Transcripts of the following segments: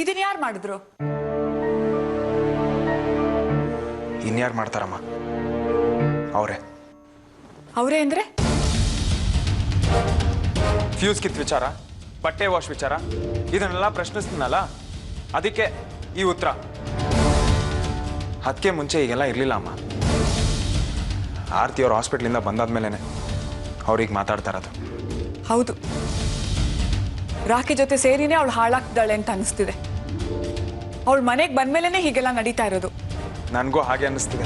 ಇದನ್ನ ಯಾರು ಮಾಡಿದ್ರು? ಇನ್ಯಾರು ಮಾಡ್ತಾರಮ್ಮ? ಅವರೇ ಅಂದ್ರೆ? ಫ್ಯೂಸ್ ಕಿತ್ ವಿಚಾರ, ಬಟ್ಟೆ ವಾಶ್ ವಿಚಾರ ಇದನ್ನೆಲ್ಲ ಪ್ರಶ್ನಿಸ್ತೀನಲ್ಲ, ಅದಕ್ಕೆ ಈ ಉತ್ತರ. ಅದಕ್ಕೆ ಮುಂಚೆ ಈಗೆಲ್ಲ ಇರಲಿಲ್ಲ ಅಮ್ಮ. ಆರ್ತಿ ಅವ್ರ ಹಾಸ್ಪಿಟ್ಲಿಂದ ಬಂದಾದ್ಮೇಲೆ ಅವ್ರಿಗೆ ಮಾತಾಡ್ತಾ ಇರೋದು. ಹೌದು, ರಾಖಿ ಜೊತೆ ಸೇರಿನೇ ಅವಳು ಹಾಳಾಗ್ತಾಳೆ ಅಂತ ಅನಿಸ್ತಿದೆ. ಅವಳು ಮನೆಗೆ ಬಂದ್ಮೇಲೆ ಹೀಗೆಲ್ಲ ನಡೀತಾ ಇರೋದು. ನನಗೂ ಹಾಗೆ ಅನ್ನಿಸ್ತಿದೆ.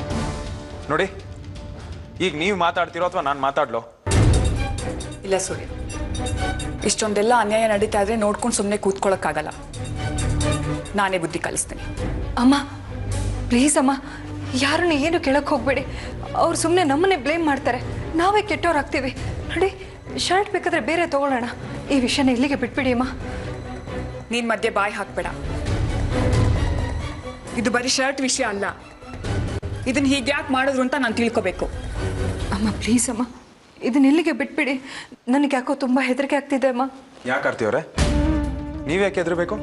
ನೋಡಿ, ಈಗ ನೀವು ಮಾತಾಡ್ತಿರೋ ಅಥವಾ ನಾನು ಮಾತಾಡ್ಲೋ? ಇಲ್ಲ ಸೂರ್ಯ, ಇಷ್ಟೊಂದೆಲ್ಲ ಅನ್ಯಾಯ ನಡೀತಾ ಇದ್ರೆ ನೋಡ್ಕೊಂಡು ಸುಮ್ಮನೆ ಕೂತ್ಕೊಳ್ಳೋಕ್ಕಾಗಲ್ಲ. ನಾನೇ ಬುದ್ಧಿ ಕಲಿಸ್ತೀನಿ. ಅಮ್ಮ ಪ್ಲೀಸ್ ಅಮ್ಮ, ಯಾರನ್ನ ಏನು ಕೇಳಕ್ಕೆ ಹೋಗ್ಬೇಡಿ. ಅವ್ರು ಸುಮ್ಮನೆ ನಮ್ಮನ್ನೇ ಬ್ಲೇಮ್ ಮಾಡ್ತಾರೆ, ನಾವೇ ಕೆಟ್ಟವ್ರಾಗ್ತೀವಿ. ನೋಡಿ, ಶರ್ಟ್ ಬೇಕಾದ್ರೆ ಬೇರೆ ತಗೊಳ್ಳೋಣ. ಈ ವಿಷಯನ ಇಲ್ಲಿಗೆ ಬಿಟ್ಬಿಡಿ ಅಮ್ಮ. ನೀನ್ ಮಧ್ಯೆ ಬಾಯಿ ಹಾಕ್ಬೇಡ. ಇದು ಬರೀ ಶರ್ಟ್ ವಿಷಯ ಅಲ್ಲ. ಇದನ್ನ ಹೀಗೆ ಯಾಕೆ ಮಾಡಿದ್ರು ಅಂತ ನಾನು ತಿಳ್ಕೋಬೇಕು. ಅಮ್ಮ ಪ್ಲೀಸ್ ಅಮ್ಮ, ಇದನ್ನ ಇಲ್ಲಿಗೆ ಬಿಟ್ಬಿಡಿ. ನನಗೆ ಯಾಕೋ ತುಂಬ ಹೆದರಿಕೆ ಆಗ್ತಿದೆ ಅಮ್ಮ. ಯಾಕೆ ಆರ್ತಿಯವ್ರೆ, ನೀವ್ಯಾಕೆ ಹೆದರ್ಬೇಕು?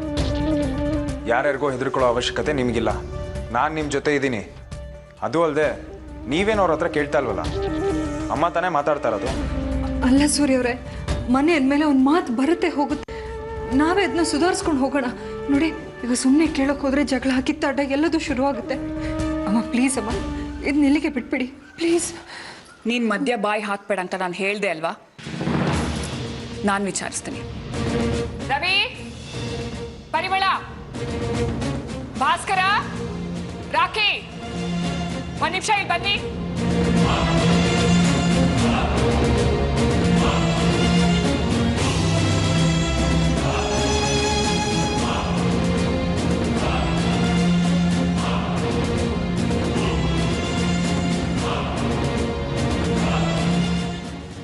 ಯಾರ್ಯಾರಿಗೂ ಹೆದರ್ಕೊಳ್ಳೋ ಅವಶ್ಯಕತೆ ನಿಮಗಿಲ್ಲ. ನಾನು ನಿಮ್ಮ ಜೊತೆ ಇದ್ದೀನಿ. ಅದು ಅಲ್ಲದೆ ನೀವೇನು ಅವ್ರ ಹತ್ರ ಕೇಳ್ತಾ ಇಲ್ವಲ್ಲ, ಅಮ್ಮ ತಾನೇ ಮಾತಾಡ್ತಾ ಇರೋದು. ಅಲ್ಲ ಸೂರ್ಯ ಅವರೇ, ಮನೆ ಅಂದಮೇಲೆ ಒಂದು ಮಾತು ಬರುತ್ತೆ ಹೋಗುತ್ತೆ. ನಾವೇ ಅದನ್ನ ಸುಧಾರಿಸ್ಕೊಂಡು ಹೋಗೋಣ. ನೋಡಿ, ಈಗ ಸುಮ್ಮನೆ ಕೇಳೋಕೆ ಹೋದ್ರೆ ಜಗಳ ಕಿತ್ತಾಟ ಎಲ್ಲದೂ ಶುರುವಾಗುತ್ತೆ. ಅಮ್ಮ ಪ್ಲೀಸ್ ಅಮ್ಮ, ಇದನ್ನ ಇಲ್ಲಿಗೆ ಬಿಟ್ಬಿಡಿ ಪ್ಲೀಸ್. ನೀನ್ ಮಧ್ಯ ಬಾಯಿ ಹಾಕ್ಬೇಡ ಅಂತ ನಾನು ಹೇಳ್ದೆ ಅಲ್ವಾ? ನಾನು ವಿಚಾರಿಸ್ತೀನಿ. ರವಿ, ಪರಿಮಳ, ಭಾಸ್ಕರ, ರಾಖಿ, ಒಂದು ನಿಮಿಷ ಇಲ್ಲಿ ಬನ್ನಿ.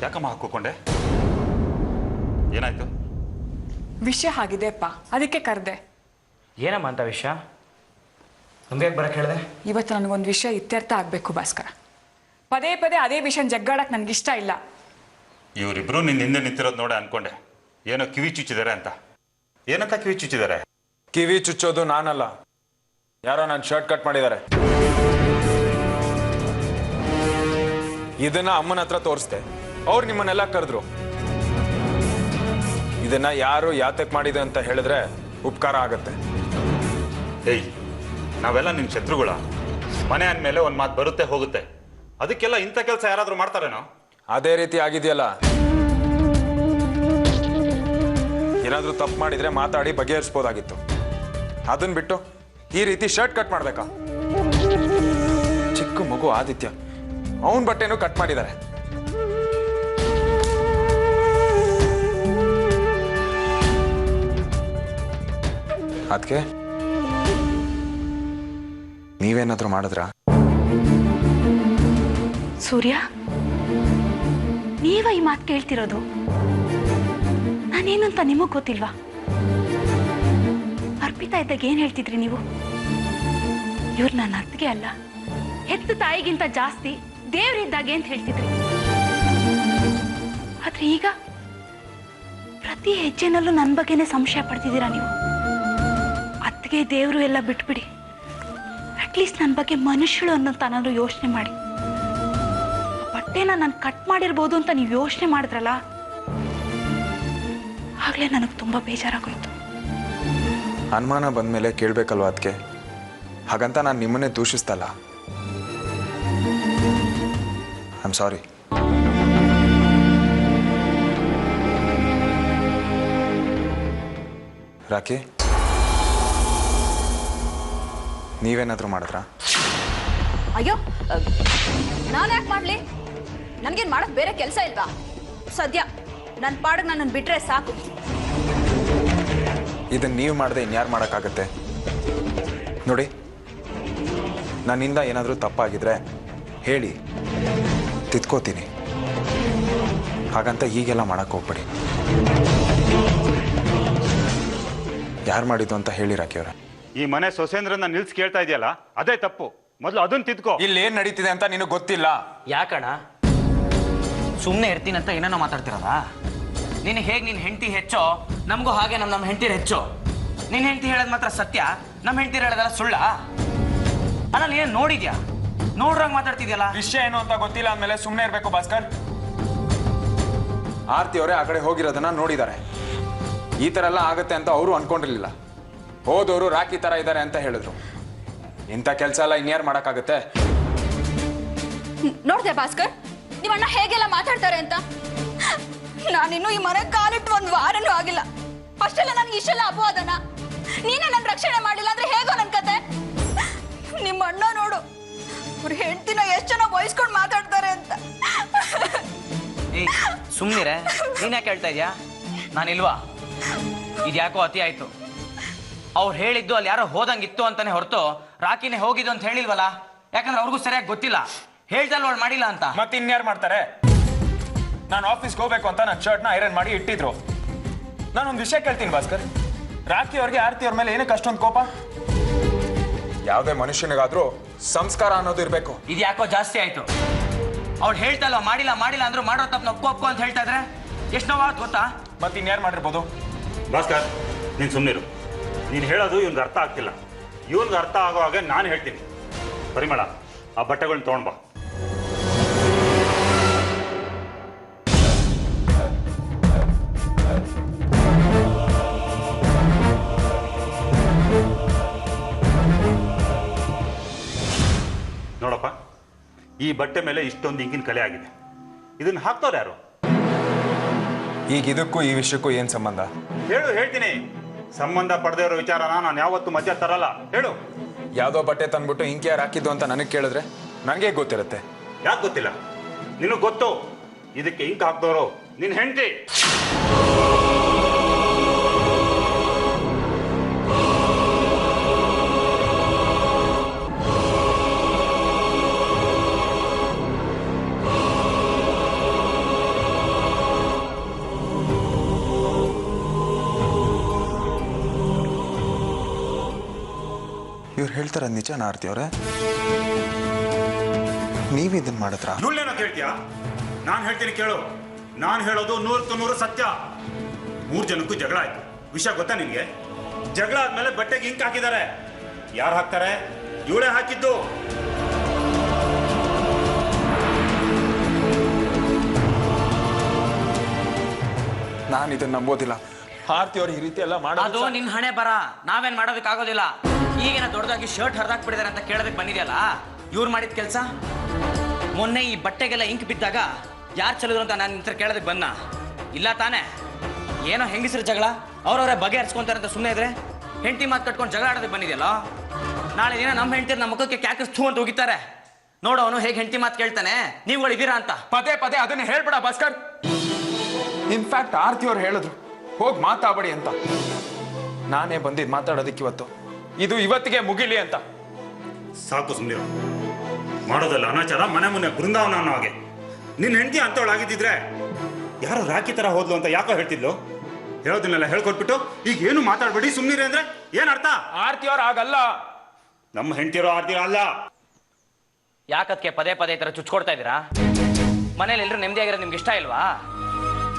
ಯಾಕಮ್ಮ ಹಾಕೋಕೊಂಡೆ? ಏನಾಯ್ತು? ವಿಷಯ ಹಾಗಿದೆಪ್ಪ, ಅದಕ್ಕೆ ಕರೆದೆ. ಏನಮ್ಮ ಅಂತ ವಿಷಯ? ನಮ್ಗೆ ಬರಕ್ಕೆ ಹೇಳಿದೆ? ಇವತ್ತು ನನಗೊಂದು ವಿಷಯ ಇತ್ಯರ್ಥ ಆಗಬೇಕು ಭಾಸ್ಕರ. ಪದೇ ಪದೇ ಅದೇ ವಿಷಯ ಜಗ್ಗಾಡಕ್ಕೆ ನನಗಿಷ್ಟ ಇಲ್ಲ. ಇವರಿಬ್ರು ನಿನ್ನ ಹಿಂದೆ ನಿಂತಿರೋದು ನೋಡೆ ಅನ್ಕೊಂಡೆ ಏನೋ ಕಿವಿ ಚುಚ್ಚಿದ್ದಾರೆ ಅಂತ. ಏನಂತ ಕಿವಿ ಚುಚ್ಚಿದ್ದಾರೆ? ಕಿವಿ ಚುಚ್ಚೋದು ನಾನಲ್ಲ, ಯಾರೋ ನಾನು ಶರ್ಟ್ ಕಟ್ ಮಾಡಿದ್ದಾರೆ. ಇದನ್ನ ಅಮ್ಮನ ಹತ್ರ ತೋರಿಸ್ದೆ, ಅವ್ರು ನಿಮ್ಮನ್ನೆಲ್ಲ ಕರೆದ್ರು. ಇದನ್ನ ಯಾರು ಯಾತಕ್ ಮಾಡಿದೆ ಅಂತ ಹೇಳಿದ್ರೆ ಉಪಕಾರ ಆಗತ್ತೆ. ಏಯ್, ನಾವೆಲ್ಲ ನಿನ್ನ ಶತ್ರುಗಳ. ಮನೆ ಅಂದಮೇಲೆ ಒಂದು ಮಾತು ಬರುತ್ತೆ ಹೋಗುತ್ತೆ. ಅದಕ್ಕೆಲ್ಲ ಇಂಥ ಕೆಲಸ ಯಾರಾದರೂ ಮಾಡ್ತಾರೇನೋ? ಅದೇ ರೀತಿ ಆಗಿದೆಯಲ್ಲ. ಏನಾದರೂ ತಪ್ಪು ಮಾಡಿದ್ರೆ ಮಾತಾಡಿ ಬಗೆಹರಿಸ್ಬೋದಾಗಿತ್ತು. ಅದನ್ನ ಬಿಟ್ಟು ಈ ರೀತಿ ಶರ್ಟ್ ಕಟ್ ಮಾಡ್ಬೇಕಾ? ಚಿಕ್ಕ ಮಗು ಆದಿತ್ಯ, ಅವನ ಬಟ್ಟೆನೂ ಕಟ್ ಮಾಡಿದ್ದಾರೆ. ಅದಕ್ಕೆ ನೀವೇನಾದ್ರೂ ಮಾಡಿದ್ರಾ? ಸೂರ್ಯ, ನೀವ ಈ ಮಾತು ಕೇಳ್ತಿರೋದು? ನಾನೇನಂತ ನಿಮಗ್ ಗೊತ್ತಿಲ್ವಾ? ಅರ್ಪಿತಾ ಇದ್ದಾಗ ಏನ್ ಹೇಳ್ತಿದ್ರಿ ನೀವು? ಇವ್ರು ನನ್ನ ಅತ್ತಿಗೆ ಅಲ್ಲ, ಹೆತ್ತ ತಾಯಿಗಿಂತ ಜಾಸ್ತಿ ದೇವ್ರಿದ್ದಾಗೆ ಅಂತ ಹೇಳ್ತಿದ್ರಿ. ಆದ್ರೆ ಈಗ ಪ್ರತಿ ಹೆಜ್ಜೆನಲ್ಲೂ ನನ್ನ ಬಗ್ಗೆನೇ ಸಂಶಯ ಪಡ್ತಿದ್ದೀರಾ ನೀವು. ಅತ್ತಿಗೆ ದೇವರು ಎಲ್ಲ ಬಿಟ್ಬಿಡಿ, ಅಟ್ಲೀಸ್ಟ್ ನನ್ನ ಬಗ್ಗೆ ಮನುಷ್ಯಳು ಅನ್ನೋಂತಾನಾದ್ರೂ ಯೋಚನೆ ಮಾಡಿ. ಬಟ್ಟೆನ ನಾನು ಕಟ್ ಮಾಡಿರ್ಬೋದು ಅಂತ ನೀವು ಯೋಚನೆ ಮಾಡಿದ್ರಲ್ಲ, ಆಗ್ಲೇ ನನಗೆ ತುಂಬಾ ಬೇಜಾರಾಗೋಯ್ತು. ಅನುಮಾನ ಬಂದ್ಮೇಲೆ ಕೇಳ್ಬೇಕಲ್ವಾ ಅದಕ್ಕೆ? ಹಾಗಂತ ನಾನು ನಿಮ್ಮನ್ನೇ ದೂಷಿಸ್ತಲ್ಲ. I am sorry. ರಾಖಿ, ನೀವೇನಾದ್ರೂ ಮಾಡಿದ್ರಾ? ಅಯ್ಯೋ, ನಾನು ಯಾಕೆ ಮಾಡ್ಲಿ? ನನ್ಗೇನ್ ಮಾಡಕ್ ಬೇರೆ ಕೆಲಸ ಇಲ್ವಾ? ಸದ್ಯ ನನ್ನ ಪಾಡಿಗೆ ನನ್ನನ್ನು ಬಿಟ್ರೆ ಸಾಕು. ಇದನ್ನ ನೀವು ಮಾಡದೆ ಇನ್ಯಾರು ಮಾಡೋಕ್ಕಾಗತ್ತೆ? ನೋಡಿ, ನನ್ನಿಂದ ಏನಾದರೂ ತಪ್ಪಾಗಿದ್ರೆ ಹೇಳಿ, ತಿದ್ಕೋತೀನಿ. ಹಾಗಂತ ಹೀಗೆಲ್ಲ ಮಾಡಕ್ಕೆ ಹೋಗ್ಬೇಡಿ. ಯಾರು ಮಾಡಿದ್ದು ಅಂತ ಹೇಳಿ ರಾಖಿಯವ್ರೆ. ಈ ಮನೆ ಸೊಸೇಂದ್ರನ್ನ ನಿಲ್ಸಿ ಕೇಳ್ತಾ ಇದೆಯಲ್ಲ, ಅದೇ ತಪ್ಪು. ಮೊದಲು ಅದನ್ನ ತಿದ್ಕೋ. ಇಲ್ಲಿ ಏನ್ ನಡೀತಿದೆ ಅಂತ ನಿನಗೆ ಗೊತ್ತಿಲ್ಲ. ಯಾಕಣ್ಣ ಸುಮ್ಮನೆ ಇರ್ತೀನಂತ ಏನೇನೋ ಮಾತಾಡ್ತಿರೋದಾ? ನಿನಗೆ ಹೇಗೆ ನಿನ್ನ ಹೆಂಡತಿ ಹೆಚ್ಚೋ, ನಮಗೂ ಹಾಗೆ ನಮ್ಮ ಹೆಂಡತಿರು ಹೆಚ್ಚೋ. ನಿನ್ನ ಹೆಂಡತಿ ಹೇಳೋದು ಮಾತ್ರ ಸತ್ಯ, ನಮ್ಮ ಹೆಂಡತಿ ಹೇಳೋದಲ್ಲ ಸುಳ್ಳ? ಅಲ್ಲ ನೀನು ನೋಡಿದ್ಯಾ? ನೋಡ್ರಂಗ್ ಮಾತಾಡ್ತಿದ್ಯಲ್ಲ. ವಿಷಯ ಏನು ಅಂತ ಗೊತ್ತಿಲ್ಲ ಅಂದಮೇಲೆ ಸುಮ್ಮನೆ ಇರಬೇಕು ಭಾಸ್ಕರ್. ಆರ್ತಿ ಅವರೇ ಆ ಕಡೆ ಹೋಗಿರೋದನ್ನ ನೋಡಿದ್ದಾರೆ. ಈ ಥರ ಎಲ್ಲ ಆಗತ್ತೆ ಅಂತ ಅವರು ಅನ್ಕೊಂಡಿರ್ಲಿಲ್ಲ. ಹೋದವರು ರಾಕಿ ಥರ ಇದ್ದಾರೆ ಅಂತ ಹೇಳಿದ್ರು. ಇಂಥ ಕೆಲಸ ಎಲ್ಲ ಇನ್ಯಾರು ಮಾಡೋಕ್ಕಾಗತ್ತೆ? ನೋಡ್ದೆ ಭಾಸ್ಕರ್, ನೀವಣ್ಣ ಹೇಗೆಲ್ಲ ಮಾತಾಡ್ತಾರೆ ಅಂತ. ನಾನಿನ್ನು ಈ ಮನೆ ಕಾಲಿಟ್ಟು 1 ವಾರನೂ ಆಗಿಲ್ಲ, ಅಷ್ಟೆಲ್ಲ ನನ್ಗೆ ಇಷ್ಟೆಲ್ಲ ಅಪವಾದನ. ನೀನೇ ನನ್ನ ರಕ್ಷಣೆ ಮಾಡಿಲ್ಲ ಅಂದ್ರೆ ಹೇಗೋ ನನ್ ಕತೆ. ನಿಮ್ಮ ಅಣ್ಣ ನೋಡು, ಅವ್ರ ಹೆಂಡತಿನ ಎಷ್ಟು ಜನ ವಹಿಸ್ಕೊಂಡು ಮಾತಾಡ್ತಾರೆ ಅಂತ. ಸುಮ್ಮನಿರೆ, ನೀನ್ಯಾಕೆ ಹೇಳ್ತಾ ಇದೆಯಾ? ನಾನಿಲ್ವಾ? ಇದ್ಯಾಕೋ ಅತಿ ಆಯ್ತು. ಅವ್ರು ಹೇಳಿದ್ದು ಅಲ್ಲಿ ಯಾರೋ ಹೋದಂಗಿತ್ತು ಅಂತಾನೆ ಹೊರತು ರಾಕಿನೇ ಹೋಗಿದ್ದು ಅಂತ ಹೇಳಿಲ್ವಲ್ಲ. ಯಾಕಂದ್ರೆ ಅವ್ರಿಗೂ ಸರಿಯಾಗಿ ಗೊತ್ತಿಲ್ಲ, ಹೇಳ್ದಲ್ಲ ಅವಳು ಮಾಡಿಲ್ಲ ಅಂತ. ಮತ್ತೆ ಇನ್ಯಾರು ಮಾಡ್ತಾರೆ? ನಾನು ಆಫೀಸ್ಗೆ ಹೋಗ್ಬೇಕು ಅಂತ ನನ್ನ ಶರ್ಟ್ನ ಐರನ್ ಮಾಡಿ ಇಟ್ಟಿದ್ರು. ನಾನೊಂದು ವಿಷಯ ಕೇಳ್ತೀನಿ ಭಾಸ್ಕರ್, ರಾಕಿ ಅವ್ರಿಗೆ ಆರ್ತಿ ಅವ್ರ ಮೇಲೆ ಏನಕ್ಕೆ ಅಷ್ಟೊಂದು ಕೋಪ? ಯಾವುದೇ ಮನುಷ್ಯನಿಗಾದ್ರೂ ಸಂಸ್ಕಾರ ಅನ್ನೋದು ಇರಬೇಕು. ಇದ್ಯಾಕೋ ಜಾಸ್ತಿ ಆಯ್ತು. ಅವ್ಳು ಹೇಳ್ತಲ್ವ ಮಾಡಿಲ್ಲ ಮಾಡಿಲ್ಲ ಅಂದ್ರು ಮಾಡೋ ತಪ್ಪು ಒಪ್ಪು ಅಂತ ಹೇಳ್ತಾ ಇದ್ರೆ ಎಷ್ಟು ನೋವಾಗುತ್ತೆ ಗೊತ್ತಾ? ಮತ್ತೆ ಇನ್ಯಾರು ಮಾಡಿರ್ಬೋದು? ಭಾಸ್ಕರ್, ನೀನು ಸುಮ್ಮನಿರು. ನೀನು ಹೇಳೋದು ಇವ್ನಿಗೆ ಅರ್ಥ ಆಗ್ತಿಲ್ಲ. ಇವ್ನಿಗೆ ಅರ್ಥ ಆಗೋ ಹಾಗೆ ನಾನು ಹೇಳ್ತೀನಿ. ಪರಿಮಳ, ಆ ಬಟ್ಟೆಗಳನ್ನ ತೊಗೊಂಡ್ಬಾ. ನೋಡಪ್ಪ, ಈ ಬಟ್ಟೆ ಮೇಲೆ ಇಷ್ಟೊಂದು ಇಂಕಿನ ಕಲೆ ಆಗಿದೆ. ಇದನ್ನ ಹಾಕ್ತವ್ರು ಯಾರು? ಈಗ ಇದಕ್ಕೂ ಈ ವಿಷಯಕ್ಕೂ ಏನ್ ಸಂಬಂಧ? ಹೇಳು, ಹೇಳ್ತೀನಿ. ಸಂಬಂಧ ಪಡೆದೇ ಇರೋ ವಿಚಾರನ ನಾನು ಯಾವತ್ತೂ ಮಧ್ಯ ತರಲ್ಲ. ಹೇಳು. ಯಾವುದೋ ಬಟ್ಟೆ ತಂದ್ಬಿಟ್ಟು ಇಂಕೆ ಯಾರು ಹಾಕಿದ್ದು ಅಂತ ನನಗೆ ಕೇಳಿದ್ರೆ ನನಗೆ ಗೊತ್ತಿರುತ್ತೆ. ಯಾಕೆ ಗೊತ್ತಿಲ್ಲ? ನಿನಗೆ ಗೊತ್ತು. ಇದಕ್ಕೆ ಇಂಕ್ ಹಾಕ್ದವರು ನಿನ್ನ ಹೆಂಡತಿ. ಇವ್ರು ಹೇಳ್ತಾರ ನಿಜನಾ ಆರ್ತಿ ಅವ್ರೆ? ನೀವು ಇದನ್ನ ಮಾಡಿದ್ರ? ಸುಳ್ಳೇನೋ ಕೇಳ್ತೀಯಾ? ನಾನು ಹೇಳ್ತೀನಿ ಕೇಳು. ನಾನು ಹೇಳೋದು 100ಕ್ಕೆ 100 ಸತ್ಯ. 3 ಜನಕ್ಕೂ ಜಗಳ ಆಯ್ತು. ವಿಷಯ ಗೊತ್ತಾ ನಿನಗೆ? ಜಗಳ ಆದ್ಮೇಲೆ ಬಟ್ಟೆಗೆ ಇಂಕ್ ಹಾಕಿದ್ದಾರೆ. ಯಾರು ಹಾಕ್ತಾರೆ? ಇವಳೇ ಹಾಕಿದ್ದು. ನಾನು ಇದನ್ನ ನಂಬೋದಿಲ್ಲ. ಆರ್ತಿ ಅವ್ರು ಈ ರೀತಿ ಎಲ್ಲ ಅದು ಮಾಡೋದು ನಿನ್ ಹಣೆ ಬರ. ನಾವೇನ್ ಮಾಡೋದಕ್ಕಾಗೋದಿಲ್ಲ. ಈಗಿನ ದೊಡ್ಡದಾಗಿ ಶರ್ಟ್ ಹರಿದಾಕ್ಬಿಟ್ಟಿದ್ದಾರೆ ಅಂತ ಕೇಳೋದಕ್ಕೆ ಬಂದಿದೆಯಲ್ಲ, ಇವ್ರು ಮಾಡಿದ ಕೆಲಸ. ಮೊನ್ನೆ ಈ ಬಟ್ಟೆಗೆಲ್ಲ ಇಂಕ್ ಬಿದ್ದಾಗ ಯಾರು ಚಲಿದ್ರು ಅಂತ ನಾನು ನಿಂತರ ಕೇಳೋದಕ್ಕೆ ಬಂದ ಇಲ್ಲ ತಾನೇ? ಏನೋ ಹೆಂಗಸರ ಜಗಳ ಅವ್ರವರೇ ಬಗೆಹರಿಸ್ಕೊಂತಾರೆ ಅಂತ ಸುಮ್ಮನೆ ಇದ್ರೆ ಹೆಂಡತಿ ಮಾತು ಕಟ್ಕೊಂಡು ಜಗಳ ಆಡೋದಕ್ಕೆ ಬಂದಿದೆಯಲ್ಲ. ನಾಳೆ ದಿನ ನಮ್ಮ ಹೆಂಡತಿ ನಮ್ಮ ಮುಖಕ್ಕೆ ಕ್ಯಾಕಿಸ್ತು ಅಂತ ಹೋಗಿತಾರೆ. ನೋಡು ಅವನು ಹೇಗೆ ಹೆಂಡತಿ ಮಾತು ಕೇಳ್ತಾನೆ, ನೀವುಗಳು ಇದೀರಾ ಅಂತ. ಪದೇ ಪದೇ ಅದನ್ನ ಹೇಳ್ಬೇಡ ಭಾಸ್ಕರ್. ಇನ್ಫ್ಯಾಕ್ಟ್ ಆರ್ತಿ ಅವ್ರು ಹೇಳಿದ್ರು ಹೋಗಿ ಮಾತಾಡಬೇಡಿ ಅಂತ. ನಾನೇ ಬಂದಿದ್ದು ಮಾತಾಡೋದಕ್ಕೆ ಇವತ್ತು. ಇದು ಇವತ್ತಿಗೆ ಮುಗಿಲಿ ಅಂತ. ಸಾಕು ಸುಮ್ಮನೆ. ಮಾಡೋದಲ್ಲ ಅನಾಚಾರ, ಮನೆ ಮುನ್ನೆ ಬೃಂದಾವನ ಅನ್ನೋ ಹಾಗೆ. ನಿನ್ನ ಹೆಂಡತಿ ಅಂತವಳಾಗಿದ್ದಿದ್ರೆ ಯಾರೋ ರಾಕಿ ತರ ಹೋದ್ಲು ಅಂತ ಯಾಕೋ ಹೇಳ್ತಿದ್ಲು. ಹೇಳೋದನ್ನೆಲ್ಲ ಹೇಳ್ಕೊಟ್ಬಿಟ್ಟು ಈಗ ಏನು ಮಾತಾಡ್ಬೇಡಿ ಸುಮ್ಮನಿರಿ ಅಂದ್ರೆ ಏನ್ ಅರ್ಥ? ಆರ್ತಿ ಅವ್ರು ಆಗಲ್ಲ. ನಮ್ಮ ಹೆಂಡತಿರೋ ಆರ್ತಿ ಅಲ್ಲ. ಯಾಕದಕ್ಕೆ ಪದೇ ಪದೇ ಈ ಥರ ಚುಚ್ಕೊಡ್ತಾ ಇದ್ದೀರಾ? ಮನೇಲಿ ಎಲ್ಲರೂ ನೆಮ್ಮದಿಯಾಗಿರೋದು ನಿಮ್ಗೆ ಇಷ್ಟ ಇಲ್ವಾ?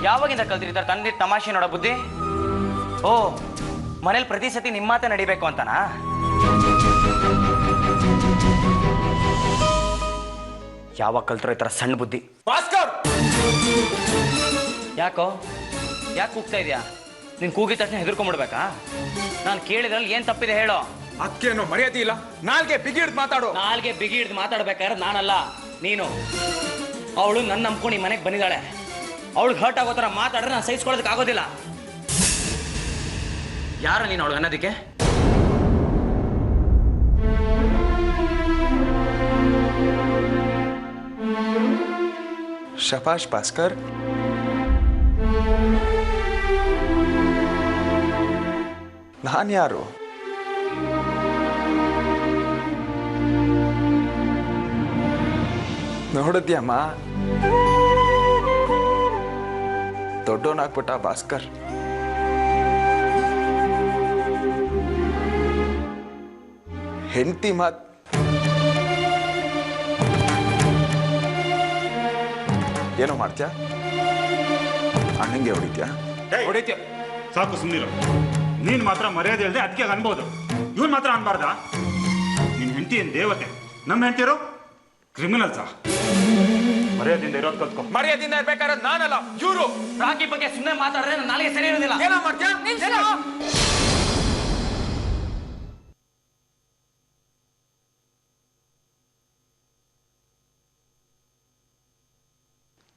ಯಾವಾಗಿಂದ ಕಲ್ತಿರ್ತಾರೆ ತಂದೆ ತಮಾಷೆ ನೋಡೋ ಬುದ್ಧಿ? ಓ, ಮನೇಲಿ ಪ್ರತಿ ಸತಿ ನಿಮ್ಮ ಮಾತೇ ನಡಿಬೇಕು ಅಂತನಾ? ಯಾವಾಗ ಕಲ್ತರೋ ಈ ಥರ ಸಣ್ಣ ಬುದ್ಧಿ? ಭಾಸ್ಕರ್, ಯಾಕೋ ಯಾಕೆ ಕೂಗ್ತಾ ಇದೆಯಾ? ನೀನು ಕೂಗಿದ ತಕ್ಷಣ ಹೆದರ್ಕೊಂಡ್ಬಿಡ್ಬೇಕಾ? ನಾನು ಕೇಳಿದ್ರಲ್ಲಿ ಏನು ತಪ್ಪಿದೆ ಹೇಳೋ. ಅಕ್ಕೇನು ಮರ್ಯಾದೆ ಇಲ್ಲ? ನಾಲ್ಗೆ ಬಿಗಿಡ್ದು ಮಾತಾಡು. ನಾಲ್ಗೆ ಬಿಗಿ ಹಿಡ್ದು ಮಾತಾಡ್ಬೇಕಾದ್ರೆ ನಾನಲ್ಲ ನೀನು. ಅವಳು ನನ್ನ ನಂಬ್ಕೊಂಡು ಈ ಮನೆಗೆ ಬಂದಿದ್ದಾಳೆ. ಅವಳಿಗೆ ಹರ್ಟ್ ಆಗೋ ಥರ ಮಾತಾಡಿದ್ರೆ ನಾನು ಸಹಿಸ್ಕೊಳ್ಳೋದಕ್ಕೆ ಆಗೋದಿಲ್ಲ. ಯಾರು ನೀನು ಅವಳು ಅನ್ನೋದಕ್ಕೆ? ಶಪಾಷ್ ಭಾಸ್ಕರ್. ನಾನು ಯಾರು? ನೋಡಿದ್ಯಮ್ಮ, ದೊಡ್ಡವನಾಗ್ಬಿಟ್ಟ ಭಾಸ್ಕರ್. ಹೆಂಡತಿ ಮಾತ್ ಏನೋ ಮಾಡ್ತೀಯಾ? ಅಣ್ಣಂಗೆ ಹೊಡಿತ್ಯಾ? ಸಾಕು ಸುಮ್ಮನಿರು. ನೀನ್ ಮಾತ್ರ ಮರ್ಯಾದೆ ಇಲ್ಲದೆ ಅದಕ್ಕೆ ಅನ್ಬೋದು, ಇವ್ನು ಮಾತ್ರ ಅನ್ಬಾರ್ದ? ನಿನ್ನ ಹೆಂಡತಿ ಏನ್ ದೇವತೆ, ನಮ್ಮ ಹೆಂಡತಿರು ಕ್ರಿಮಿನಲ್ಸಾ? ಮರ್ಯಾದೆಯಿಂದ ಇರೋದು ಕಲ್ತ್ಕೊ. ಮರ್ಯಾದೆಯಿಂದ ಇರ್ಬೇಕಾದ್ರೆ ನಾನಲ್ಲ ಇವರು. ರಾಕಿ ಬಗ್ಗೆ ಸುಮ್ಮನೆ ಮಾತಾಡಿದ್ರೆ ನನ್ನ ನಾಲಿಗೆ ಸರಿ ಇರೋದಿಲ್ಲ. ಏನೋ ಮಾಡ್ತೀಯ?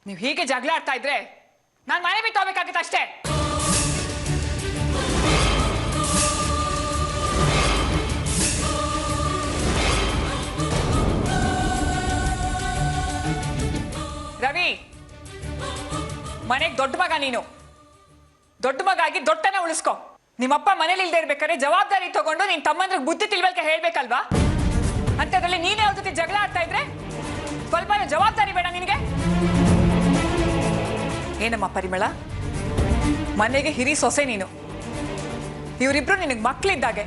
ನೀವು ಹೀಗೆ ಜಗಳ ಆಡ್ತಾ ಇದ್ರೆ ನಾನು ಮನೆ ಬಿಟ್ಟು ಹೋಗ್ಬೇಕಾಗಿತ್ತು ಅಷ್ಟೇ. ರವಿ, ಮನೆಗೆ ದೊಡ್ಡ ಮಗ ನೀನು. ದೊಡ್ಡ ಮಗ ಆಗಿ ದೊಡ್ಡನ ಉಳಿಸ್ಕೊ. ನಿಮ್ಮಪ್ಪ ಮನೇಲಿ ಇಲ್ದೇ ಇರ್ಬೇಕಾದ್ರೆ ಜವಾಬ್ದಾರಿ ತಗೊಂಡು ನಿನ್ ತಮ್ಮಂದ್ರಿಗೆ ಬುದ್ಧಿ ತಿಳ್ವಳಿಕೆ ಹೇಳ್ಬೇಕಲ್ವಾ? ಅಂತದ್ರಲ್ಲಿ ನೀನೇ ಅವ್ರ ಜೊತೆ ಜಗಳ ಆಡ್ತಾ ಇದ್ರೆ ಸ್ವಲ್ಪ ಜವಾಬ್ದಾರಿ ಬೇಡ ನಿನಗೆ? ಏನಮ್ಮ ಪರಿಮಳ, ಮನೆಗೆ ಹಿರಿ ಸೊಸೆ ನೀನು. ಇವರಿಬ್ರು ನಿನಗೆ ಮಕ್ಳಿದ್ದಾಗೆ.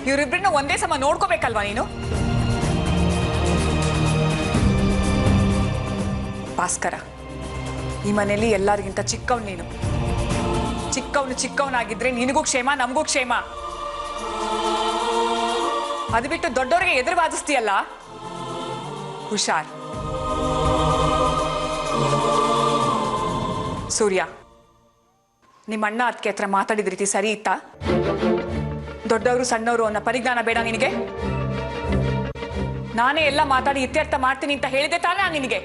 ಇವರಿಬ್ರನ್ನ ಒಂದೇ ಸಮ ನೋಡ್ಕೋಬೇಕಲ್ವಾ ನೀನು? ಭಾಸ್ಕರ, ಈ ಮನೆಯಲ್ಲಿ ಎಲ್ಲರಿಗಿಂತ ಚಿಕ್ಕವನು ನೀನು. ಚಿಕ್ಕವನಾಗಿದ್ರೆ ನಿನಗೂ ಕ್ಷೇಮ, ನಮಗೂ ಕ್ಷೇಮ. ಅದು ಬಿಟ್ಟು ದೊಡ್ಡವರಿಗೆ ಎದುರು ವಾದಿಸ್ತೀಯಲ್ಲ, ಹುಷಾರ್. ಸೂರ್ಯ, ನಿಮ್ಮ ಅಣ್ಣ ಅದಕ್ಕೆ ಹತ್ರ ಮಾತಾಡಿದ ರೀತಿ ಸರಿ ಇತ್ತಾ? ದೊಡ್ಡವರು ಸಣ್ಣವರು ಅನ್ನೋ ಪರಿಜ್ಞಾನ ಬೇಡ ನಿನಗೆ? ನಾನೇ ಎಲ್ಲ ಮಾತಾಡಿ ಇತ್ಯರ್ಥ ಮಾಡ್ತೀನಿ ಅಂತ ಹೇಳಿದೆ ತಾನೇ ನಾನು ನಿನಗೆ?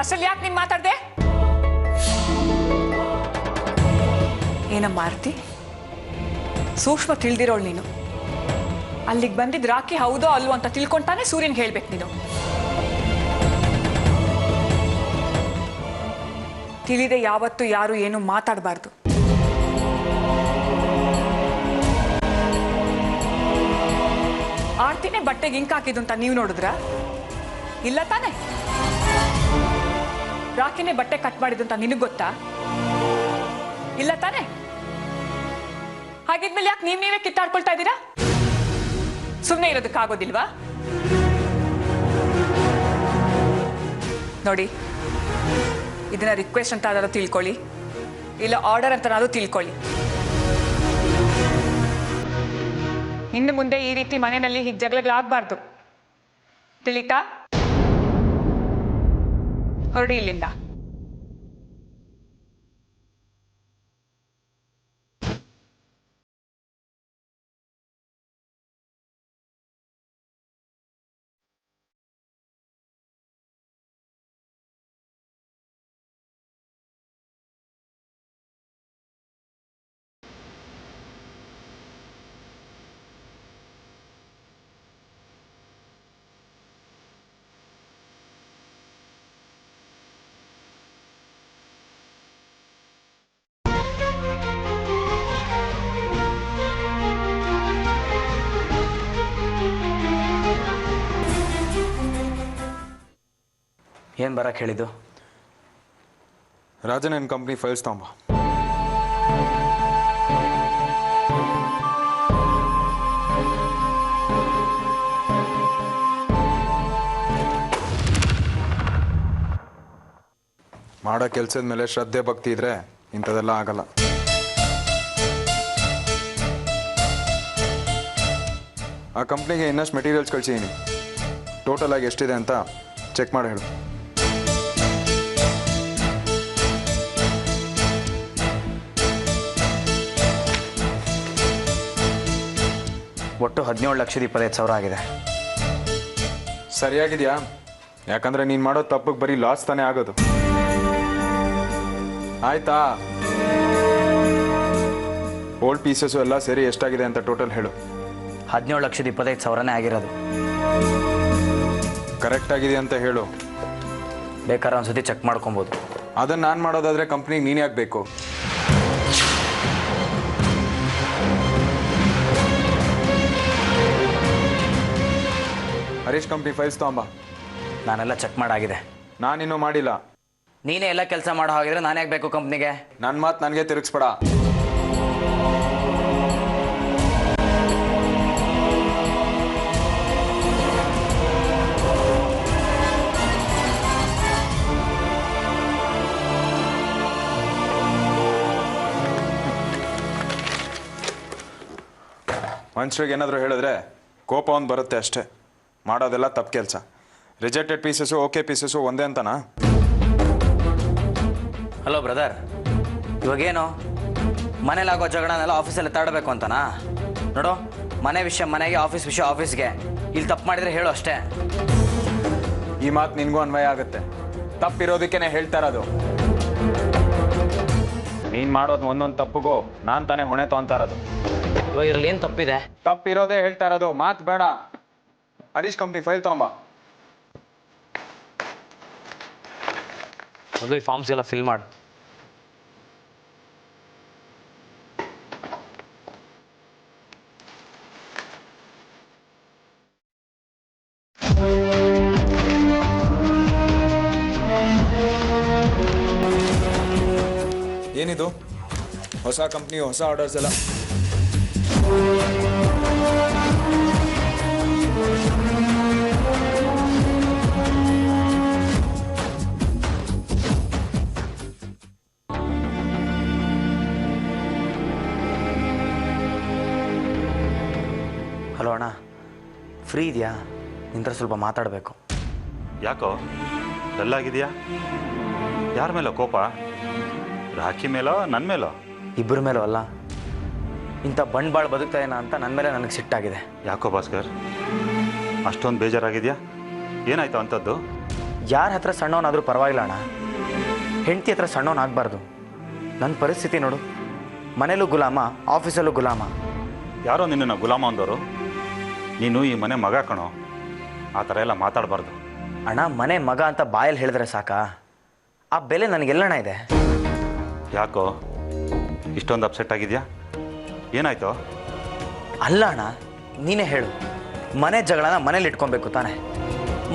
ಅಷ್ಟರಲ್ಲಿ ಯಾಕೆ ನೀನು ಮಾತಾಡ್ದೆ? ಏನಮ್ಮ ಆರ್ತಿ, ಸೂಕ್ಷ್ಮ ತಿಳಿದಿರೋಳು ನೀನು. ಅಲ್ಲಿಗೆ ಬಂದಿದ್ದು ರಾಕಿ ಹೌದೋ ಅಲ್ವೋ ಅಂತ ತಿಳ್ಕೊಂತಾನೆ ಸೂರ್ಯನ್ ಹೇಳ್ಬೇಕು ನೀನು. ತಿಳಿದೆ ಯಾವತ್ತೂ ಯಾರು ಏನು ಮಾತಾಡಬಾರ್ದು. ಆರ್ತಿನೇ ಬಟ್ಟೆಗೆ ಇಂಕ್ ಹಾಕಿದ್ದು ಅಂತ ನೀವು ನೋಡಿದ್ರ? ಇಲ್ಲ ತಾನೆ? ರಾಕಿನೇ ಬಟ್ಟೆ ಕಟ್ ಮಾಡಿದ್ದು ಅಂತ ನಿನಗೆ ಗೊತ್ತಾ? ಇಲ್ಲ ತಾನೆ? ಹಾಗಿದ್ಮೇಲೆ ಯಾಕೆ ನೀವೇ ಕಿತ್ತಾಡ್ಕೊಳ್ತಾ ಇದ್ದೀರಾ? ಸುಮ್ಮನೆ ಇರೋದಕ್ಕಾಗೋದಿಲ್ವಾ? ನೋಡಿ, ಇದನ್ನ ರಿಕ್ವೆಸ್ಟ್ ಅಂತ ಆದರೂ ತಿಳ್ಕೊಳ್ಳಿ, ಇಲ್ಲ ಆರ್ಡರ್ ಅಂತನಾದ್ರೂ ತಿಳ್ಕೊಳ್ಳಿ. ಇನ್ನು ಮುಂದೆ ಈ ರೀತಿ ಮನೆಯಲ್ಲಿ ಹೀಗೆ ಜಗಳಗಳಾಗಬಾರ್ದು. ತಿಳಿತಾ? ಹೊರಡಿ ಇಲ್ಲಿಂದ. ಏನು ಬರಕ್ಕೆ ಹೇಳಿದ್ದು? ರಾಜನ್ ಆ್ಯಂಡ್ ಕಂಪ್ನಿ ಫೈಲ್ಸ್ ತಗೊಂಬ. ಮಾಡೋ ಕೆಲಸದ ಮೇಲೆ ಶ್ರದ್ಧೆ ಭಕ್ತಿ ಇದ್ರೆ ಇಂಥದೆಲ್ಲ ಆಗಲ್ಲ. ಆ ಕಂಪ್ನಿಗೆ ಇನ್ನಷ್ಟು ಮೆಟೀರಿಯಲ್ಸ್ ಕಳಿಸಿದ್ದೀನಿ. ಟೋಟಲ್ ಆಗಿ ಎಷ್ಟಿದೆ ಅಂತ ಚೆಕ್ ಮಾಡಿ ಹೇಳು. ಒಟ್ಟು 17,25,000 ಆಗಿದೆ. ಸರಿಯಾಗಿದೆಯಾ? ಯಾಕಂದ್ರೆ ನೀನು ಮಾಡೋ ತಪ್ಪಿಗೆ ಬರೀ ಲಾಸ್ ತಾನೇ ಆಗೋದು. ಆಯ್ತಾ? ಓಲ್ಡ್ ಪೀಸಸ್ಸು ಎಲ್ಲ ಸೇರಿ ಎಷ್ಟಾಗಿದೆ ಅಂತ ಟೋಟಲ್ ಹೇಳು. 17,25,000 ಆಗಿರೋದು. ಕರೆಕ್ಟ್ ಆಗಿದೆ ಅಂತ ಹೇಳು. ಬೇಕಾದ್ರೆ ಒಂದ್ಸತಿ ಚೆಕ್ ಮಾಡ್ಕೊಬೋದು. ಅದನ್ನು ನಾನು ಮಾಡೋದಾದ್ರೆ ಕಂಪ್ನಿಗೆ ನೀನೇ ಆಗಬೇಕು. ಹರೀಶ್ ಕಂಪ್ನಿ ಫೈಲ್ಸ್ ತಗೊಂಬ. ನಾನೆಲ್ಲ ಚೆಕ್ ಮಾಡಾಗಿದೆ. ನಾನಿನ್ನೂ ಮಾಡಿಲ್ಲ. ನೀನೇ ಎಲ್ಲ ಕೆಲಸ ಮಾಡೋ ಹಾಗಿದ್ರೆ ನಾನು ಯಾಕೆ ಬೇಕು ಕಂಪ್ನಿಗೆ? ನನ್ನ ಮಾತು ನನಗೆ ತಿರುಗಿಸ್ಬೇಡ. ಮನುಷ್ಯರಿಗೆ ಏನಾದರೂ ಹೇಳಿದ್ರೆ ಕೋಪ ಒಂದು ಬರುತ್ತೆ ಅಷ್ಟೇ. ಮಾಡೋದೆಲ್ಲ ತಪ್ಪು ಕೆಲಸ. ರಿಜೆಕ್ಟೆಡ್ ಪೀಸಸ್ಸು ಓಕೆ ಪೀಸಸ್ಸು ಒಂದೇ ಅಂತನಾ? ಹಲೋ ಬ್ರದರ್, ಇವಾಗೇನು ಮನೇಲಾಗೋ ಜಗಳನೆಲ್ಲ ಆಫೀಸಲ್ಲಿ ಎತ್ತಾಡಬೇಕು ಅಂತನಾ? ನೋಡು, ಮನೆ ವಿಷಯ ಮನೆಗೆ, ಆಫೀಸ್ ವಿಷಯ ಆಫೀಸ್ಗೆ. ಇಲ್ಲಿ ತಪ್ಪು ಮಾಡಿದರೆ ಹೇಳು ಅಷ್ಟೇ. ಈ ಮಾತು ನಿನಗೂ ಅನ್ವಯ ಆಗುತ್ತೆ. ತಪ್ಪಿರೋದಕ್ಕೇನೆ ಹೇಳ್ತಾ ಇರೋದು. ನೀನು ಮಾಡೋದು ಒಂದೊಂದು ತಪ್ಪುಗೂ ನಾನು ತಾನೇ ಹೊಣೆ ತೊಗೊಂತಾ ಇರೋದು. ಇವಾಗ ಇದ್ರಲ್ಲಿ ಏನು ತಪ್ಪಿದೆ? ತಪ್ಪಿರೋದೇ ಹೇಳ್ತಾ ಇರೋದು, ಮಾತು ಬೇಡ. ಹರೀಶ್ ಕಂಪ್ನಿ ಫೈಲ್ ತಗೊಂಬ. ಮೊದಲು ಈ ಫಾರ್ಮ್ಸ್ ಎಲ್ಲ ಫಿಲ್ ಮಾಡು. ಏನಿದು ಹೊಸ ಕಂಪ್ನಿ, ಹೊಸ ಆರ್ಡರ್ಸ್ ಎಲ್ಲ? ಹಲೋ ಅಣ್ಣ, ಫ್ರೀ ಇದೆಯಾ? ನಿಂತ್ರ ಸ್ವಲ್ಪ ಮಾತಾಡಬೇಕು. ಯಾಕೋ ಡಲ್ಲಾಗಿದೆಯಾ? ಯಾರ ಮೇಲೋ ಕೋಪ? ರಾಖಿ ಮೇಲೋ ನನ್ನ ಮೇಲೋ? ಇಬ್ಬರ ಮೇಲೂ ಅಲ್ಲ, ಇಂಥ ಬಂಡ್ಬಾಳ್ ಬದುಕ್ತಾ ಏನ ಅಂತ ನನ್ನ ಮೇಲೆ ನನಗೆ ಸಿಟ್ಟಾಗಿದೆ. ಯಾಕೋ ಭಾಸ್ಕರ್ ಅಷ್ಟೊಂದು ಬೇಜಾರಾಗಿದೆಯಾ? ಏನಾಯ್ತು ಅಂಥದ್ದು? ಯಾರ ಹತ್ರ ಸಣ್ಣವನಾದರೂ ಪರವಾಗಿಲ್ಲ ಅಣ್ಣ, ಹೆಂಡತಿ ಹತ್ರ ಸಣ್ಣವನಾಗಬಾರ್ದು. ನನ್ನ ಪರಿಸ್ಥಿತಿ ನೋಡು, ಮನೇಲೂ ಗುಲಾಮ, ಆಫೀಸಲ್ಲೂ ಗುಲಾಮ. ಯಾರೋ ನಿನ್ನನ್ನು ಗುಲಾಮ ಅಂದವರು? ನೀನು ಈ ಮನೆ ಮಗ ಕಣೋ, ಆ ಥರ ಎಲ್ಲ ಮಾತಾಡಬಾರ್ದು. ಅಣ್ಣ, ಮನೆ ಮಗ ಅಂತ ಬಾಯಲ್ಲಿ ಹೇಳಿದ್ರೆ ಸಾಕಾ? ಆ ಬೆಲೆ ನನಗೆಲ್ಲಣ್ಣ ಇದೆ. ಯಾಕೋ ಇಷ್ಟೊಂದು ಅಪ್ಸೆಟ್ ಆಗಿದೆಯಾ? ಏನಾಯ್ತು? ಅಲ್ಲ ಅಣ್ಣ, ನೀನೇ ಹೇಳು. ಮನೆ ಜಗಳನ ಮನೇಲಿ ಇಟ್ಕೊಬೇಕು ತಾನೆ?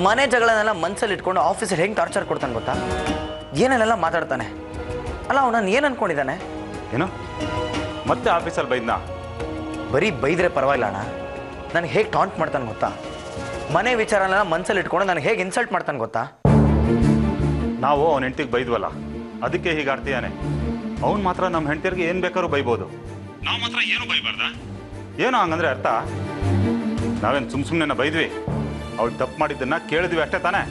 ಮನೆ ಜಗಳನೆಲ್ಲ ಮನಸ್ಸಲ್ಲಿ ಇಟ್ಕೊಂಡು ಆಫೀಸಲ್ಲಿ ಹೆಂಗೆ ಟಾರ್ಚರ್ ಕೊಡ್ತಾನೆ ಗೊತ್ತಾ? ಏನೇನೆಲ್ಲ ಮಾತಾಡ್ತಾನೆ. ಅಲ್ಲ, ಅವನನ್ನು ಏನು ಅಂದ್ಕೊಂಡಿದ್ದಾನೆ? ಏನು ಮತ್ತೆ ಆಫೀಸಲ್ಲಿ ಬೈದ್ನಾ? ಬರೀ ಬೈದ್ರೆ ಪರವಾಗಿಲ್ಲ ಅಣ್ಣ, ನನಗೆ ಹೇಗೆ ಟಾಂಟ್ ಮಾಡ್ತಾನೆ ಗೊತ್ತಾ? ಮನೆ ವಿಚಾರನೆಲ್ಲ ಮನಸ್ಸಲ್ಲಿ ಇಟ್ಕೊಂಡು ನನಗೆ ಹೇಗೆ ಇನ್ಸಲ್ಟ್ ಮಾಡ್ತಾನೆ ಗೊತ್ತಾ? ನಾವು ಅವನ ಹೆಂಡ್ತಿಗೆ ಬೈದ್ವಲ್ಲ, ಅದಕ್ಕೆ ಹೀಗೆ ಆಡ್ತೀಯಾನೆ. ಅವ್ನು ಮಾತ್ರ ನಮ್ಮ ಹೆಂಡ್ತಿಯರಿಗೆ ಏನು ಬೇಕಾದ್ರೂ ಬೈಬೋದು, ನಾವು ಮಾತ್ರ ಏನು ಬೈಬಾರ್ದ? ಏನು ಹಂಗಂದ್ರೆ ಅರ್ಥ? ನಾವೇನು ಸುಮ್ಮನೆ ಬೈದ್ವಿ? ಅವಳು ತಪ್ಪು ಮಾಡಿದ್ದನ್ನ ಕೇಳಿದ್ವಿ ಅಷ್ಟೇ ತಾನೇ?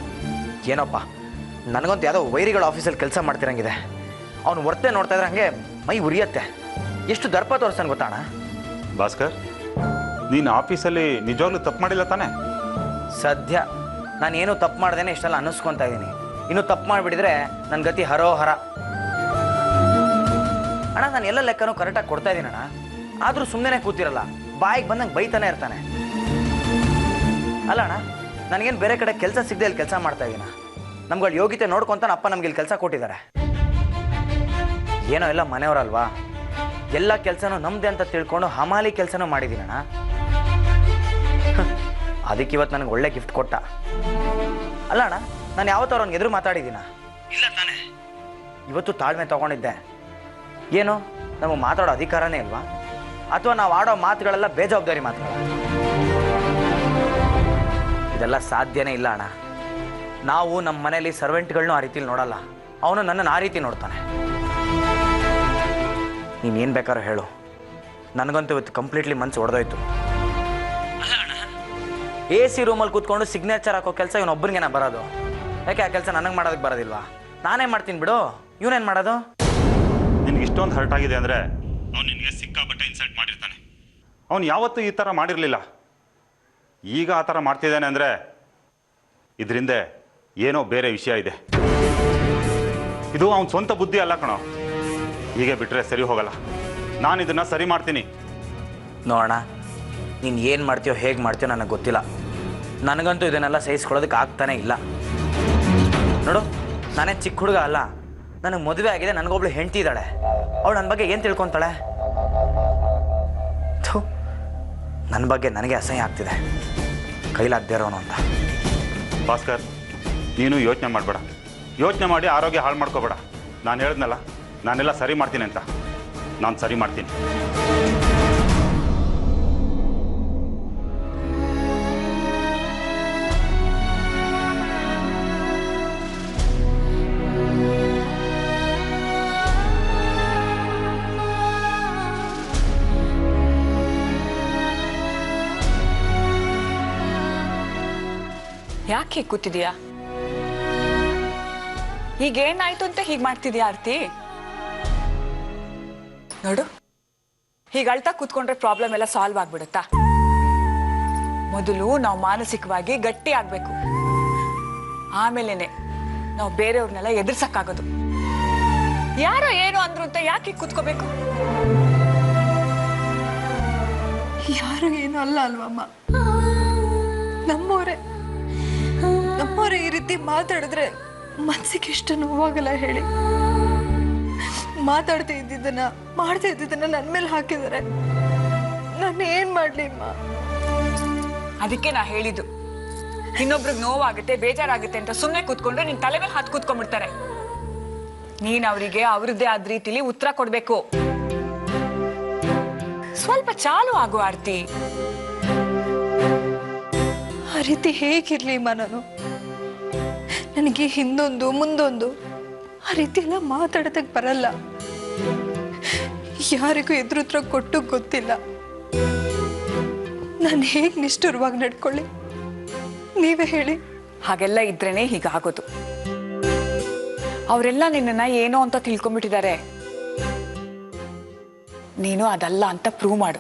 ಏನಪ್ಪ, ನನಗಂತೂ ಯಾವುದೋ ವೈರಿಗಳ ಆಫೀಸಲ್ಲಿ ಕೆಲಸ ಮಾಡ್ತಿರಂಗಿದೆ. ಅವ್ನು ಹೊರ್ತೆ ನೋಡ್ತಾ ಇದ್ರೆ ಹಂಗೆ ಮೈ ಉರಿಯತ್ತೆ. ಎಷ್ಟು ದರ್ಪ ತೋರಿಸ್ತಾನೆ ಗೊತ್ತಾ ಅಣ್ಣ? ಭಾಸ್ಕರ್, ನೀನು ಆಫೀಸಲ್ಲಿ ನಿಜವಾಗ್ಲೂ ತಪ್ಪು ಮಾಡಿಲ್ಲ ತಾನೇ? ಸದ್ಯ ನಾನೇನು ತಪ್ಪು ಮಾಡ್ದೇನೆ ಇಷ್ಟೆಲ್ಲ ಅನ್ನಿಸ್ಕೊತಾ ಇದ್ದೀನಿ. ಇನ್ನು ತಪ್ಪು ಮಾಡಿಬಿಟ್ಟಿದ್ರೆ ನನ್ನ ಗತಿ ಹರೋಹರ. ಅಣ್ಣ, ನಾನು ಎಲ್ಲ ಲೆಕ್ಕನೂ ಕರೆಕ್ಟಾಗಿ ಕೊಡ್ತಾ ಇದ್ದೀನಿ ಅಣ್ಣ, ಆದರೂ ಸುಮ್ಮನೆ ಕೂತಿರಲ್ಲ, ಬಾಯಿಗೆ ಬಂದಂಗೆ ಬೈತಾನೆ ಇರ್ತಾನೆ. ಅಲ್ಲ ಅಣ್ಣ, ನನಗೇನು ಬೇರೆ ಕಡೆ ಕೆಲಸ ಸಿಗದೆ ಇಲ್ಲಿ ಕೆಲಸ ಮಾಡ್ತಾ ಇದ್ದೀನ? ನಮ್ಗಳ ಯೋಗ್ಯತೆ ನೋಡ್ಕೊಂತಾನೆ ಅಪ್ಪ ನಮ್ಗೆ ಇಲ್ಲಿ ಕೆಲಸ ಕೊಟ್ಟಿದ್ದಾರೆ. ಏನೋ ಎಲ್ಲ ಮನೆಯವರಲ್ವಾ, ಎಲ್ಲ ಕೆಲಸನೂ ನಮ್ದೆ ಅಂತ ತಿಳ್ಕೊಂಡು ಹಮಾಲಿ ಕೆಲಸನೂ ಮಾಡಿದ್ದೀನಣ್ಣ. ಅದಕ್ಕೆ ಇವತ್ತು ನನಗೆ ಒಳ್ಳೆ ಗಿಫ್ಟ್ ಕೊಟ್ಟ. ಅಲ್ಲ ಅಣ್ಣ, ನಾನು ಯಾವತ್ತೂ ಅವ್ನಿಗೆ ಎದುರು ಮಾತಾಡಿದ್ದೀನ? ಇಲ್ಲ ತಾನೆ. ಇವತ್ತು ತಾಳ್ಮೆ ತಗೊಂಡಿದ್ದೆ. ಏನು ನಮಗೆ ಮಾತಾಡೋ ಅಧಿಕಾರನೇ ಇಲ್ವಾ? ಅಥವಾ ನಾವು ಆಡೋ ಮಾತುಗಳೆಲ್ಲ ಬೇಜವಾಬ್ದಾರಿ ಮಾತುಗಳ? ಇದೆಲ್ಲ ಸಾಧ್ಯನೇ ಇಲ್ಲ ಅಣ್ಣ. ನಾವು ನಮ್ಮ ಮನೇಲಿ ಸರ್ವೆಂಟ್ಗಳನ್ನೂ ಆ ರೀತಿಲಿ ನೋಡಲ್ಲ, ಅವನು ನನ್ನನ್ನು ಆ ರೀತಿ ನೋಡ್ತಾನೆ. ನೀನೇನು ಬೇಕಾದ್ರೂ ಹೇಳು, ನನಗಂತೂ ಇವತ್ತು ಕಂಪ್ಲೀಟ್ಲಿ ಮನಸ್ಸು ಹೊಡೆದೋಯ್ತು. AC ರೂಮಲ್ಲಿ ಕೂತ್ಕೊಂಡು ಸಿಗ್ನೇಚರ್ ಹಾಕೋ ಕೆಲಸ ಇವನೊಬ್ಬನಿಗೇನ ಬರೋದು? ಯಾಕೆ ಆ ಕೆಲಸ ನನಗೆ ಮಾಡೋದಕ್ಕೆ ಬರೋದಿಲ್ವಾ? ನಾನೇ ಮಾಡ್ತೀನಿ ಬಿಡು, ಇವನೇನು ಮಾಡೋದು? ನಿನ್ಗೆ ಇಷ್ಟೊಂದು ಹರ್ಟ್ ಆಗಿದೆ ಅಂದರೆ ಅವ್ನು ನಿನಗೆ ಸಿಕ್ಕಾಪಟ್ಟೆ ಇನ್ಸಲ್ಟ್ ಮಾಡಿರ್ತಾನೆ. ಅವ್ನು ಯಾವತ್ತೂ ಈ ಥರ ಮಾಡಿರಲಿಲ್ಲ, ಈಗ ಆ ಥರ ಮಾಡ್ತಿದ್ದಾನೆ ಅಂದರೆ ಇದರಿಂದ ಏನೋ ಬೇರೆ ವಿಷಯ ಇದೆ. ಇದು ಅವನ ಸ್ವಂತ ಬುದ್ಧಿ ಅಲ್ಲ ಕಣೋ. ಹೀಗೆ ಬಿಟ್ಟರೆ ಸರಿ ಹೋಗಲ್ಲ. ನಾನು ಇದನ್ನು ಸರಿ ಮಾಡ್ತೀನಿ. ನೋಡೋಣ, ನೀನು ಏನು ಮಾಡ್ತೀಯೋ ಹೇಗೆ ಮಾಡ್ತೀಯೋ ನನಗೆ ಗೊತ್ತಿಲ್ಲ. ನನಗಂತೂ ಇದನ್ನೆಲ್ಲ ಸಹಿಸ್ಕೊಳ್ಳೋದಕ್ಕೆ ಆಗ್ತಾನೆ ಇಲ್ಲ. ನೋಡು, ನಾನೇ ಚಿಕ್ಕ ಹುಡುಗ ಅಲ್ಲ, ನನಗೆ ಮದುವೆ ಆಗಿದೆ, ನನಗೊಬ್ಳು ಹೆಂಡ್ತಿ ಇದ್ದಾಳೆ. ಅವಳು ನನ್ನ ಬಗ್ಗೆ ಏನು ತಿಳ್ಕೊತಾಳೆ? ನನ್ನ ಬಗ್ಗೆ ನನಗೆ ಅಸಹ್ಯ ಆಗ್ತಿದೆ, ಕೈಲಾಗದೇ ಇರೋನು ಅಂತ. ಭಾಸ್ಕರ್, ನೀನು ಯೋಚನೆ ಮಾಡಬೇಡ. ಯೋಚನೆ ಮಾಡಿ ಆರೋಗ್ಯ ಹಾಳು ಮಾಡ್ಕೋಬೇಡ. ನಾನು ಹೇಳಿದ್ನಲ್ಲ, ನಾನೆಲ್ಲ ಸರಿ ಮಾಡ್ತೀನಿ ಅಂತ. ನಾನು ಸರಿ ಮಾಡ್ತೀನಿ. ಯಾಕೆ ಹೀಗೆ ಕೂತಿದೀಯಾ? ಈಗೇನಾಯ್ತು ಅಂತ ಹೀಗೆ ಮಾಡ್ತಿದ್ಯಾ ಆರ್ತಿ? ನೋಡು, ಹೀಗೆ ಅಳ್ತಾ ಕೂತ್ಕೊಂಡ್ರೆ ಪ್ರಾಬ್ಲಮ್ ಎಲ್ಲ ಸಾಲ್ವ್ ಆಗ್ಬಿಡುತ್ತಾ? ಮೊದಲು ನಾವು ಮಾನಸಿಕವಾಗಿ ಗಟ್ಟಿ ಆಗ್ಬೇಕು, ಆಮೇಲೆನೆ ನಾವು ಬೇರೆಯವ್ರನ್ನೆಲ್ಲ ಎದುರ್ಸಕ್ಕಾಗೋದು. ಯಾರೋ ಏನು ಅಂದ್ರು ಅಂತ ಯಾಕೆ ಕೂತ್ಕೋಬೇಕು? ಯಾರು ಏನು ಅಲ್ಲ ಅಲ್ವಮ್ಮ, ನಮ್ಮವರೇ ಈ ರೀತಿ ಮಾತಾಡಿದ್ರೆ ಮನ್ಸಿಗೆ ಎಷ್ಟು ನೋವಾಗಲ್ಲ ಹೇಳಿ. ಮಾತಾಡ್ತಾ ಇದ್ದಿದ್ದನ್ನ ಮಾಡ್ತಾ ಇದ್ದಿದ್ದನ್ನ ನನ್ನ ಮೇಲೆ ಹಾಕಿದ್ದಾರೆ. ನಾನು ಏನ್ ಮಾಡ್ಲಿ ಅಮ್ಮ? ಅದಕ್ಕೆ ನಾ ಹೇಳಿದ್ದು, ಇನ್ನೊಬ್ರಿಗೆ ನೋವಾಗುತ್ತೆ ಬೇಜಾರಾಗುತ್ತೆ ಅಂತ ಸುಮ್ಮನೆ ಕೂತ್ಕೊಂಡ್ರೆ ನಿನ್ ತಲೆ ಮೇಲೆ ಹತ್ತು ಕೂತ್ಕೊಂಡ್ಬಿಡ್ತಾರೆ. ನೀನ್ ಅವರಿಗೆ ಅವ್ರದ್ದೇ ಆದ ರೀತಿಲಿ ಉತ್ತರ ಕೊಡ್ಬೇಕು. ಸ್ವಲ್ಪ ಚಾಲು ಆಗು ಆರ್ತಿ. ಆ ರೀತಿ ಹೇಗಿರ್ಲಿ ಅಮ್ಮ? ನನಗೆ ಹಿಂದೊಂದು ಮುಂದೊಂದು ಆ ರೀತಿ ಎಲ್ಲ ಮಾತಾಡೋದಕ್ಕೆ ಬರಲ್ಲ. ಯಾರಿಗೂ ಎದುರುತ್ರ ಕೊಟ್ಟು ಗೊತ್ತಿಲ್ಲ. ನಾನು ಹೇಗೆ ನಿಷ್ಠುರವಾಗಿ ನಡ್ಕೊಳ್ಳಿ, ನೀವೇ ಹೇಳಿ. ಹಾಗೆಲ್ಲ ಇದ್ರೇನೆ ಹೀಗಾಗೋದು. ಅವರೆಲ್ಲ ನಿನ್ನನ್ನ ಏನೋ ಅಂತ ತಿಳ್ಕೊಂಡ್ಬಿಟ್ಟಿದ್ದಾರೆ. ನೀನು ಅದಲ್ಲ ಅಂತ ಪ್ರೂವ್ ಮಾಡು.